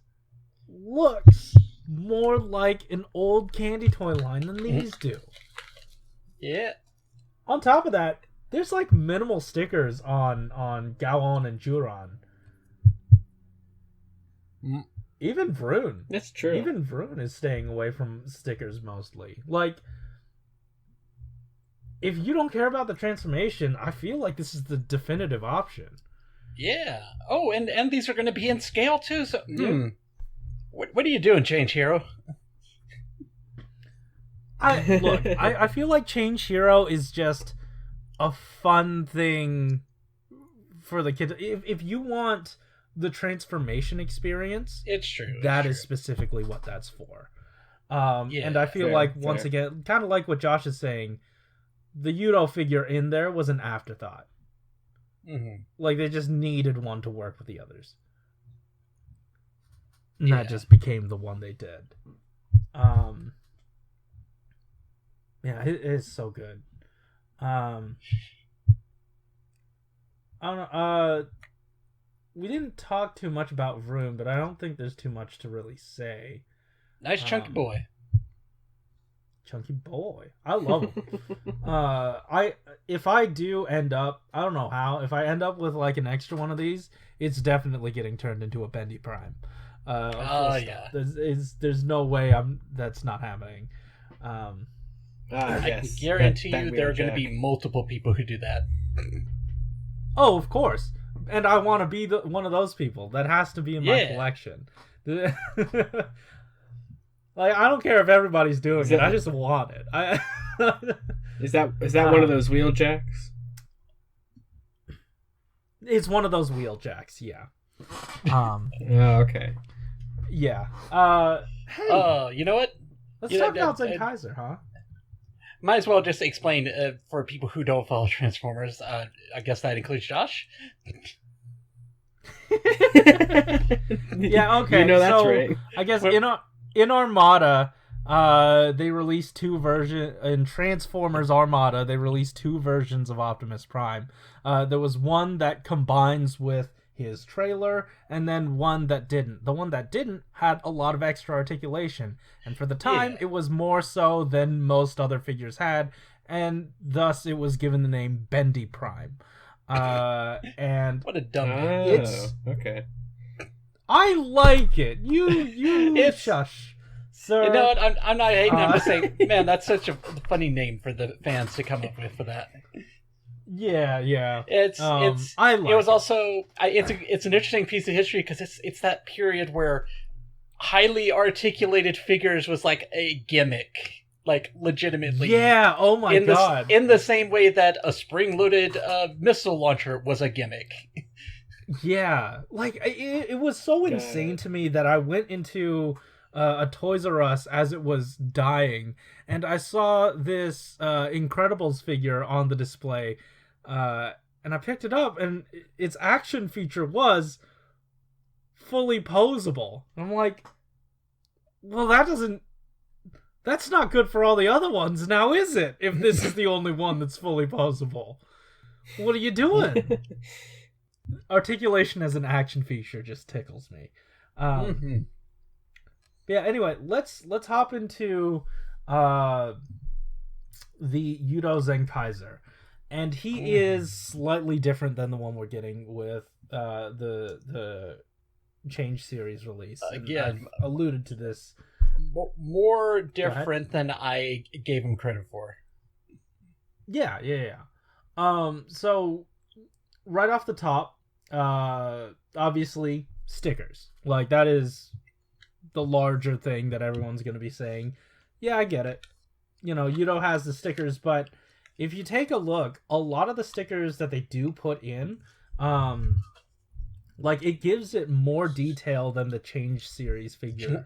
looks more like an old candy toy line than these do. Yeah. On top of that, there's like minimal stickers on Gaon and Juron. Even Vroon. That's true. Even Vroon is staying away from stickers mostly. Like, if you don't care about the transformation, I feel like this is the definitive option. Yeah. Oh, and these are going to be in scale too. So, what are you doing, Change Hero? I feel like Change Hero is just a fun thing for the kids. If you want the transformation experience, it's true. That is specifically what that's for. And I feel like once again, kind of like what Josh is saying, the Yudo figure in there was an afterthought. Mm-hmm. Like they just needed one to work with the others. And that just became the one they did. Yeah, it is so good. I don't know. We didn't talk too much about Vroom, but I don't think there's too much to really say. Nice chunky boy. Chunky boy. I love him. If I do end up, I don't know how, if I end up with like an extra one of these, it's definitely getting turned into a Bendy Prime. Yeah. There's no way that's not happening. I can guarantee you there are going to be multiple people who do that. Oh, of course. And I want to be one of those people. That has to be in my collection. Like, I don't care if everybody's doing it. I just want it. Is that one of those wheeljacks? It's one of those wheeljacks, yeah. Oh, okay. Yeah. Hey. You know what? Let's talk about Zenkaiger, huh? Might as well just explain for people who don't follow Transformers. I guess that includes Josh. Yeah, okay. You know that's right. I guess in Armada, they released two versions. In Transformers Armada, they released two versions of Optimus Prime. There was one that combines with his trailer, and then one that didn't. The one that didn't had a lot of extra articulation, and for the time, it was more so than most other figures had, and thus it was given the name Bendy Prime. And what a dumb name. Okay. I like it. You shush, sir. You know what? I'm not hating. I'm just saying, man, that's such a funny name for the fans to come up with for that. Yeah. It's an interesting piece of history because it's that period where highly articulated figures was like a gimmick, like legitimately. Yeah. Oh my god. In the same way that a spring-loaded missile launcher was a gimmick. Yeah, like it was so insane to me that I went into a Toys R Us as it was dying, and I saw this Incredibles figure on the display, and I picked it up, and its action feature was fully posable. I'm like, well, that's not good for all the other ones now, is it? If this is the only one that's fully posable, what are you doing? Articulation as an action feature just tickles me. Yeah. Anyway, let's hop into the Yudo Zenkaiger, and he is slightly different than the one we're getting with the Change series release. Again, I've alluded to this. More different than I gave him credit for. Yeah. So right off the top, obviously stickers. Like, that is the larger thing that everyone's going to be saying. Yeah, I get it. You know, Yudo has the stickers, but if you take a look, a lot of the stickers that they do put in, like, it gives it more detail than the Change series figure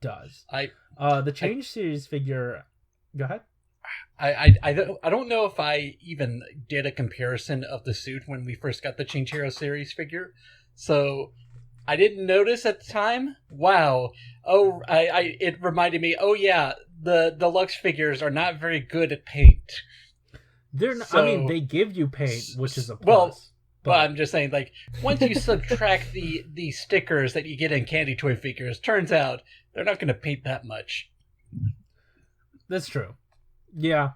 does. The Change series figure. Go ahead. I don't know if I even did a comparison of the suit when we first got the Change Hero series figure, so I didn't notice at the time. Wow. Oh, it reminded me. Oh yeah, the deluxe figures are not very good at paint. They're not, So- I mean, they give you paint, which is a Well, plus. But I'm just saying, like, once you subtract the stickers that you get in candy toy figures, turns out they're not going to paint that much. That's true. Yeah.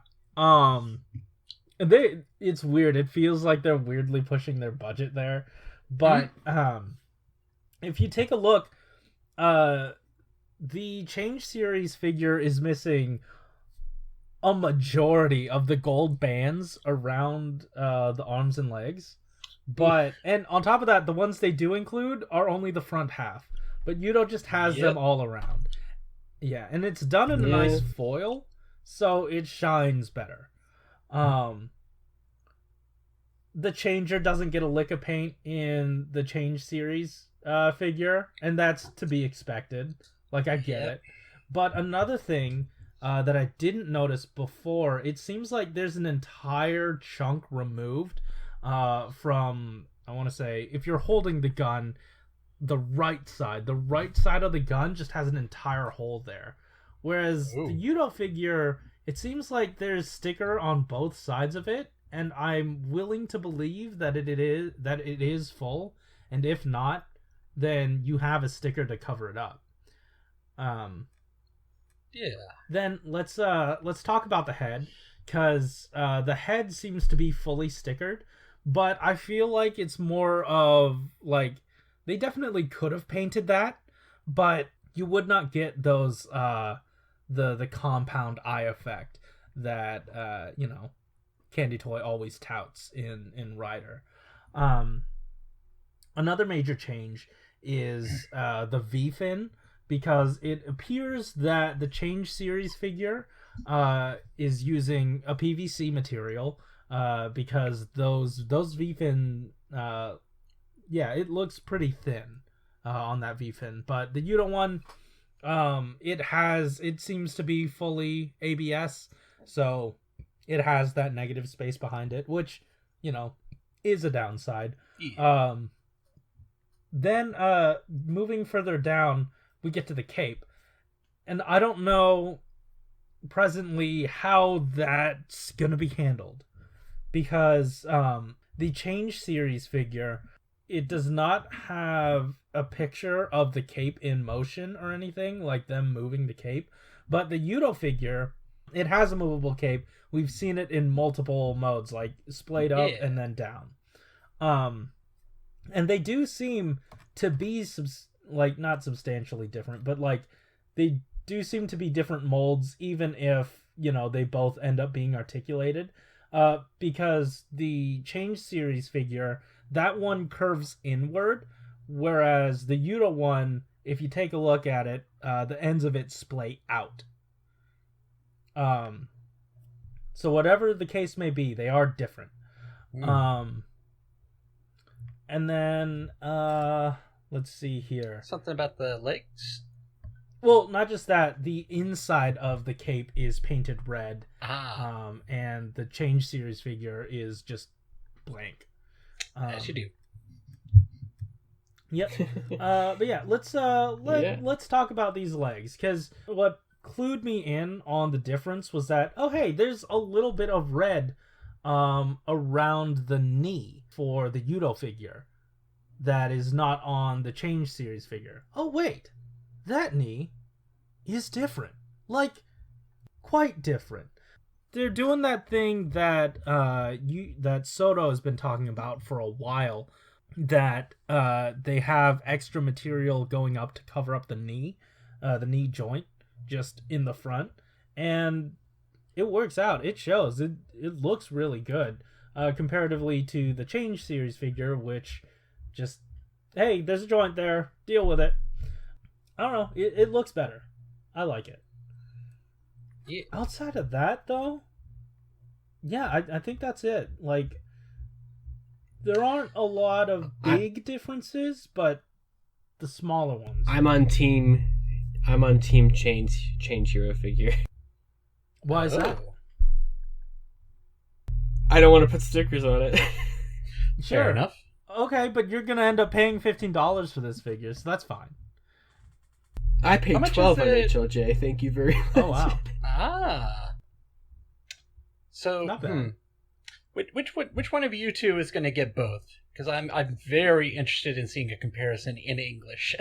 It's weird. It feels like they're weirdly pushing their budget there. But if you take a look, the Change series figure is missing a majority of the gold bands around the arms and legs. And on top of that, the ones they do include are only the front half. But Yudo just has them all around. Yeah, and it's done in a nice foil, so it shines better. The Changer doesn't get a lick of paint in the Change series figure, and that's to be expected. Like, I get it. But another thing that I didn't notice before, it seems like there's an entire chunk removed from, I want to say, if you're holding the gun, the right side of the gun just has an entire hole there. Whereas the Yudo figure, it seems like there's sticker on both sides of it, and I'm willing to believe that it is full, and if not, then you have a sticker to cover it up. Then let's talk about the head, because the head seems to be fully stickered, but I feel like it's more of, like, they definitely could have painted that, but you would not get those the compound eye effect that Candy Toy always touts in Rider. Another major change is the V-fin, because it appears that the Change series figure is using a PVC material, because those V-fin, it looks pretty thin on that V-fin. But the Yudo one, it seems to be fully ABS, so it has that negative space behind it, which, is a downside. Then moving further down, we get to the cape, and I don't know presently how that's gonna be handled, because the Change series figure, it does not have a picture of the cape in motion or anything, like them moving the cape, but the Yudo figure, it has a movable cape. We've seen it in multiple modes, like splayed up and then down. And they do seem to be not substantially different, but like they do seem to be different molds, even if they both end up being articulated, because the Change series figure, that one curves inward, whereas the Yudo one, if you take a look at it, the ends of it splay out. So whatever the case may be, they are different. And then let's see here. Something about the legs? Well, not just that. The inside of the cape is painted red. And the Change series figure is just blank. As you do. Yep. But yeah, let's talk about these legs, because what clued me in on the difference was that, oh hey, there's a little bit of red around the knee for the Yudo figure that is not on the Change series figure. Oh wait, that knee is different, like quite different. They're doing that thing that that Soto has been talking about for a while, that they have extra material going up to cover up the knee joint just in the front, and it works out. It shows. It looks really good comparatively to the Change series figure, which just, hey, there's a joint there, deal with it. I don't know. It looks better. I like it. Yeah. Outside of that, though, yeah, I think that's it. Like, there aren't a lot of big differences, but the smaller ones. I'm on team I'm on team change hero figure. Why is that? Oh, I don't want to put stickers on it. Sure. fair enough. Okay, but you're gonna end up paying $15 for this figure, so that's fine. I paid How much $12 on is it? HLJ. Thank you very much. Oh wow. Ah. So, Not bad. which one of you two is going to get both? Because I'm very interested in seeing a comparison in English.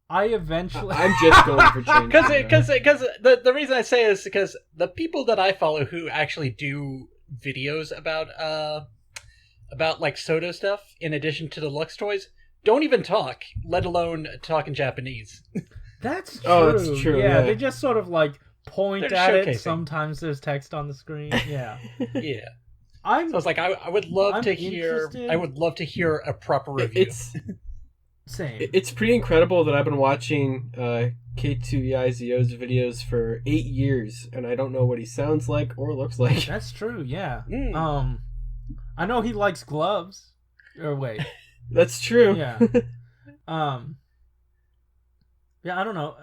I eventually. I'm just going for change hero. Because the reason I say is because the people that I follow who actually do videos about like Soto stuff, in addition to the Lux toys, don't even talk, let alone talk in Japanese. That's true. Oh, that's true, yeah. They just sort of like point They're at it. showcasing. Sometimes there's text on the screen. Yeah. Yeah. I'm So it's like I would love I'm to hear. interested. I would love to hear a proper review. same. It's pretty incredible that I've been watching K2EIZO's videos for 8 years, and I don't know what he sounds like or looks like. That's true. Yeah. Mm. I know he likes gloves. Or wait. That's true. Yeah. Yeah, I don't know.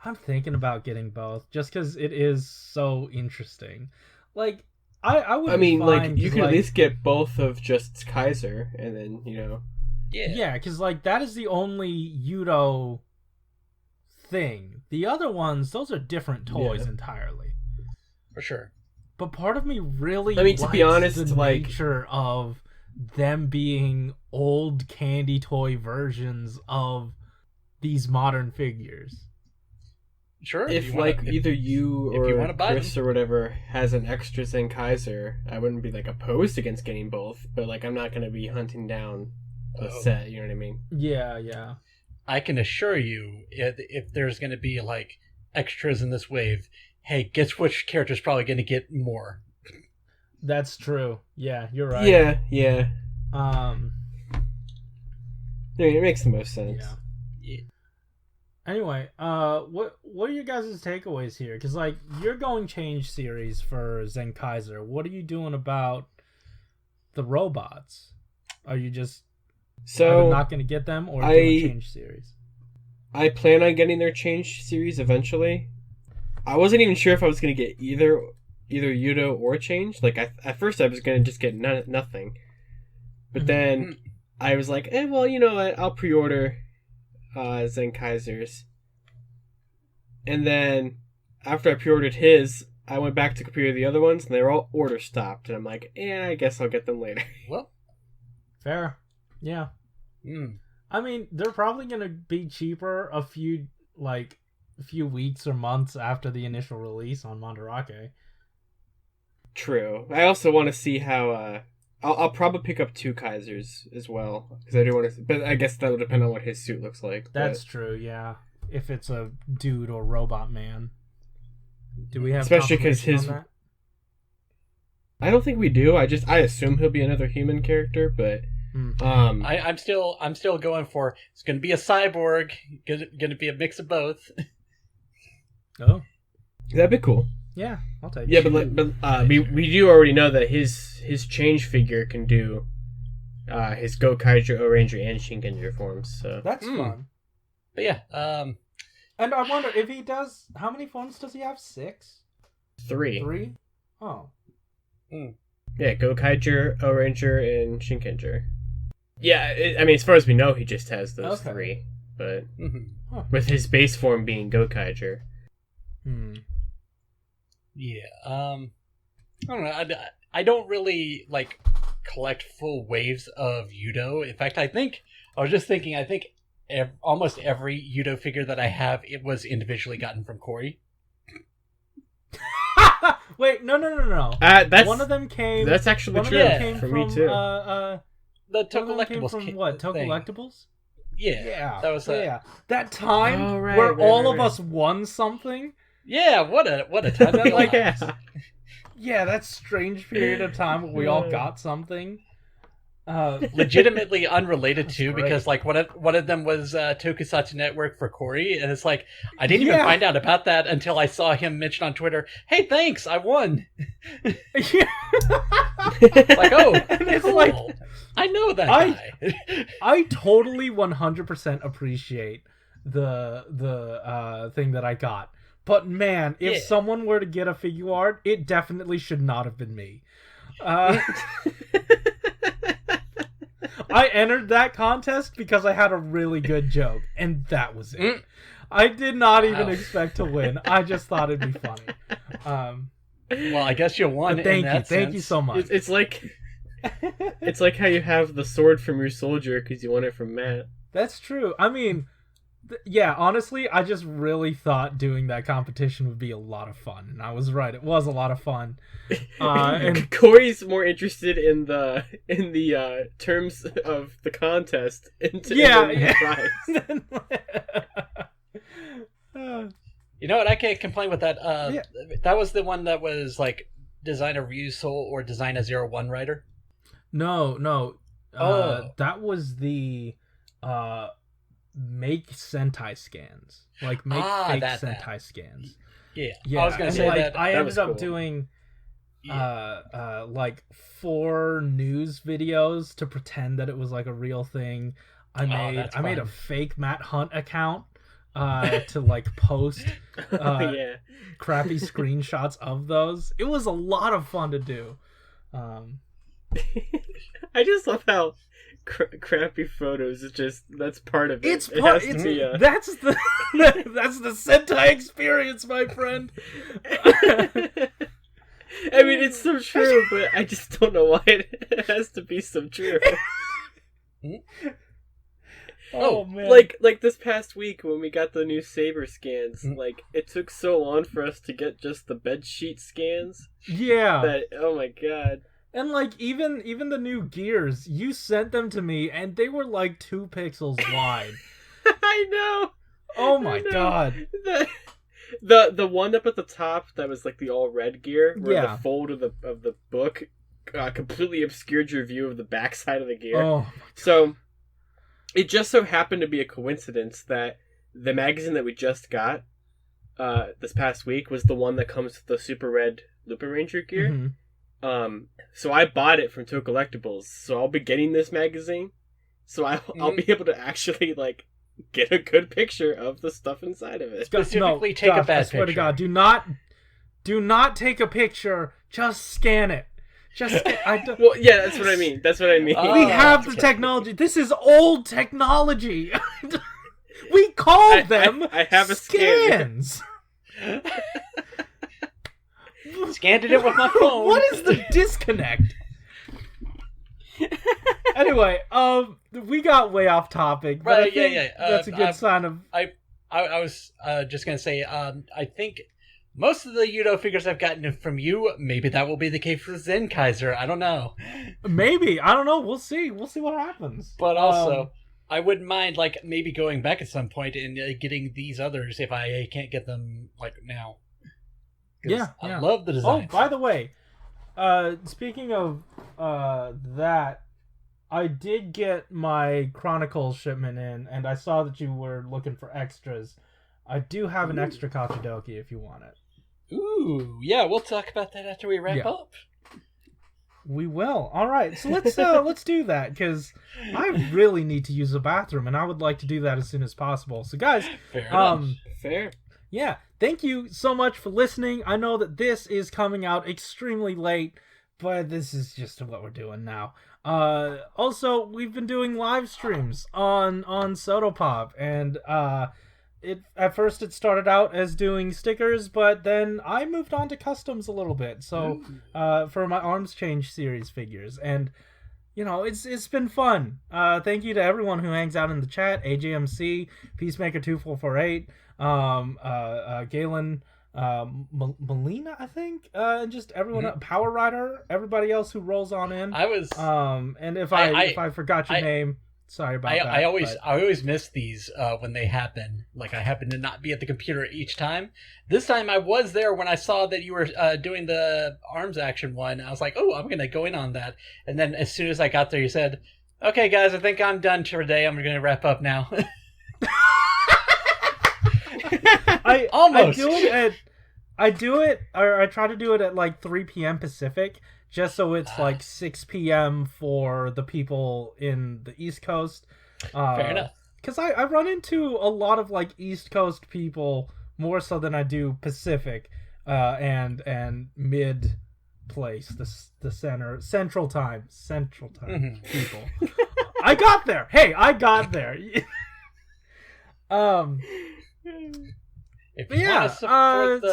I'm thinking about getting both just because it is so interesting. Like, I would. I mean, like, fine you 'cause, could like, at least get both of just Kaiser, and then, Yeah, because like that is the only Yudo thing. The other ones, those are different toys Yeah. entirely. For sure. But part of me really I mean, to be likes honest, the like- nature of them being old candy toy versions of these modern figures. Sure. if, you wanna- like, either you if you or wanna buy Chris or whatever has an extra Zenkaiser, I wouldn't be, like, opposed against getting both, but, like, I'm not going to be hunting down a Oh. set, you know what I mean? Yeah. I can assure you, if there's going to be like extras in this wave, hey, guess which character's probably going to get more? That's true. Yeah, you're right. Yeah. Um. I mean, it makes the most sense. Yeah. Yeah. Anyway, what are your guys' takeaways here? Because like you're going change series for Zenkaiser. What are you doing about the robots? Are you just either not going to get them or doing change series? I plan on getting their change series eventually. I wasn't even sure if I was going to get either Yudo or change. Like, at first I was going to just get nothing. But then I was like, well, you know what? I'll pre-order Zenkaisers. And then after I pre-ordered his, I went back to pre-order the other ones, and they were all order stopped. And I'm like, I guess I'll get them later. Well, Fair. Yeah. I mean, they're probably going to be cheaper a few weeks or months after the initial release on Mandarake. True. I also want to see how... I'll probably pick up 2 Kaisers as well, because I do want to... But I guess that'll depend on what his suit looks like. That's true, yeah. If it's a dude or robot man. Do we have Especially 'cause confirmation on that? I don't think we do. I assume he'll be another human character, but... I'm still going for it's going to be a cyborg, going to be a mix of both. Oh, That'd be cool. yeah, I'll take Yeah, it. but we do already know that his change figure can do his Gokaiger, O-Ranger, and Shinkenger forms. So That's fun. But yeah, And I wonder if he does. How many forms does he have? 6? 3. 3? Oh. Yeah, Gokaiger, O-Ranger, and Shinkenger. Yeah, I mean, as far as we know, he just has those 3. But with his base form being Gokaiger. Yeah. I don't know. I don't really like collect full waves of Yudo. In fact, I was just thinking. I think almost every Yudo figure that I have, it was individually gotten from Corey. Wait, no. That's one of them came. That's actually one true of them came for from, me too. The one of them came Tocollectibles from thing. what? Tocollectibles? Yeah. That was yeah. That time Oh, right, where right, all right, of right. us won something. Yeah, what a time to be alive. Yeah. Yeah, that strange period of time where we all got something. legitimately unrelated too, because like one of them was Tokusatsu Network for Corey, and it's like I didn't even find out about that until I saw him mention on Twitter, "Hey, thanks, I won." It's like, oh, and it's cool. Like I know that guy. I totally 100% appreciate the thing that I got, but man, if someone were to get a figure art, it definitely should not have been me. I entered that contest because I had a really good joke, and that was it. I did not even expect to win. I just thought it'd be funny. Well, I guess you won. Thank you so much. It's like how you have the sword from your soldier because you won it from Matt. That's true. I mean, yeah, honestly, I just really thought doing that competition would be a lot of fun, and I was right. It was a lot of fun. And Corey's more interested in the terms of the contest. The prize. You know what? I can't complain with that. That was the one that was like design a Ryusoul or design a 01 writer. No. That was the make Sentai scans, like make fake Sentai scans. Yeah. I was gonna say like, that. I that ended up doing like 4 news videos to pretend that it was like a real thing. I made a fake Matt Hunt account to like post crappy screenshots of those. It was a lot of fun to do. I just love how crappy photos is just that's part of it. That's the Sentai experience, my friend. I mean, it's so true, but I just don't know why it has to be so true. Oh man! Like this past week when we got the new Saber scans, like it took so long for us to get just the bedsheet scans. Yeah. That oh my god. And like even the new gears, you sent them to me, and they were like 2 pixels wide. I know. Oh my god. The one up at the top that was like the all red gear, where the fold of the book completely obscured your view of the backside of the gear. Oh. So it just so happened to be a coincidence that the magazine that we just got this past week was the one that comes with the super red Lupin Ranger gear. Mm-hmm. So I bought it from Toe Collectibles. So I'll be getting this magazine. So I'll be able to actually like get a good picture of the stuff inside of it. Specifically, take a bad picture. I swear to God, do not take a picture. Just scan it. Well, yeah, that's what I mean. We have the technology. This is old technology. We call them I have a scans. Scanned it with my phone. What is the disconnect? Anyway, we got way off topic, but I think that's a good sign of. I was just gonna say, I think most of the Yudo figures I've gotten from you, maybe that will be the case for Zenkaiger. I don't know. Maybe, I don't know. We'll see. We'll see what happens. But also, I wouldn't mind like maybe going back at some point and getting these others if I can't get them like now. Yeah, I love the design. Oh, by the way, speaking of that, I did get my Chronicles shipment in, and I saw that you were looking for extras. I do have an extra Kachidoki if you want it. Ooh, yeah, we'll talk about that after we wrap up. We will. All right, so let's do that, because I really need to use the bathroom, and I would like to do that as soon as possible. So, guys, fair. Yeah, thank you so much for listening. I know that this is coming out extremely late, but this is just what we're doing now. Also, we've been doing live streams on Sotopop, and at first it started out as doing stickers, but then I moved on to customs a little bit. So for my Arms Change series figures, and you know, it's been fun. Thank you to everyone who hangs out in the chat: AJMC, Peacemaker 2448. Galen, Melina, I think, and just everyone, Power Rider, everybody else who rolls on in. I was, and if I forgot your name, Sorry about that. I always miss these when they happen. Like, I happen to not be at the computer each time. This time I was there when I saw that you were doing the arms action one. I was like, oh, I'm going to go in on that. And then as soon as I got there, you said, okay, guys, I think I'm done for today. I'm going to wrap up now. Almost. I try to do it at like 3 p.m. Pacific, just so it's like 6 p.m. for the people in the East Coast. Fair enough. Because I run into a lot of like East Coast people more so than I do Pacific, and mid place, the central time people. I got there. Hey, I got there. If you want to support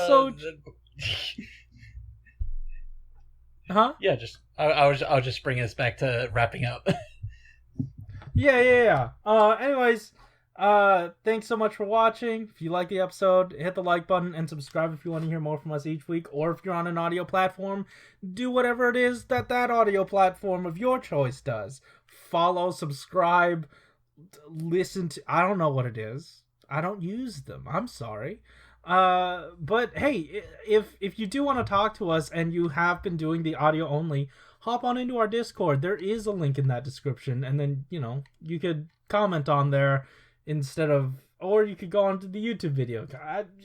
Huh? Yeah, I'll just bring us back to wrapping up. Yeah. Anyways, thanks so much for watching. If you like the episode, hit the like button and subscribe if you want to hear more from us each week. Or if you're on an audio platform, do whatever it is that audio platform of your choice does. Follow, subscribe, listen to... I don't know what it is. I don't use them. I'm sorry. But hey, if you do want to talk to us and you have been doing the audio only, hop on into our Discord. There is a link in that description, and then, you could comment on there instead of, or you could go onto the YouTube video.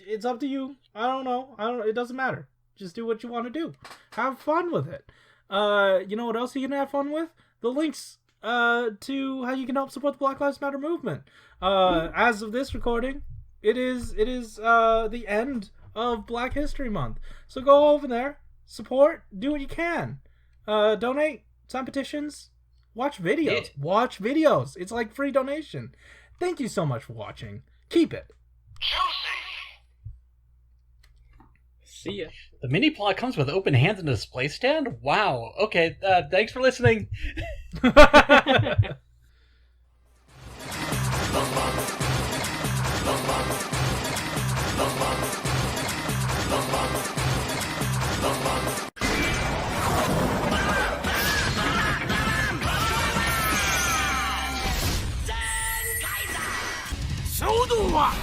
It's up to you. I don't know. It doesn't matter. Just do what you want to do. Have fun with it. You know what else you can have fun with? The links to how you can help support the Black Lives Matter movement. As of this recording, it is the end of Black History Month. So go over there, support, do what you can. Donate, sign petitions, watch videos. Watch videos. It's like free donation. Thank you so much for watching. Keep it. See ya. The Minipla comes with open hands and a display stand? Wow. Okay, thanks for listening. Shodo-x!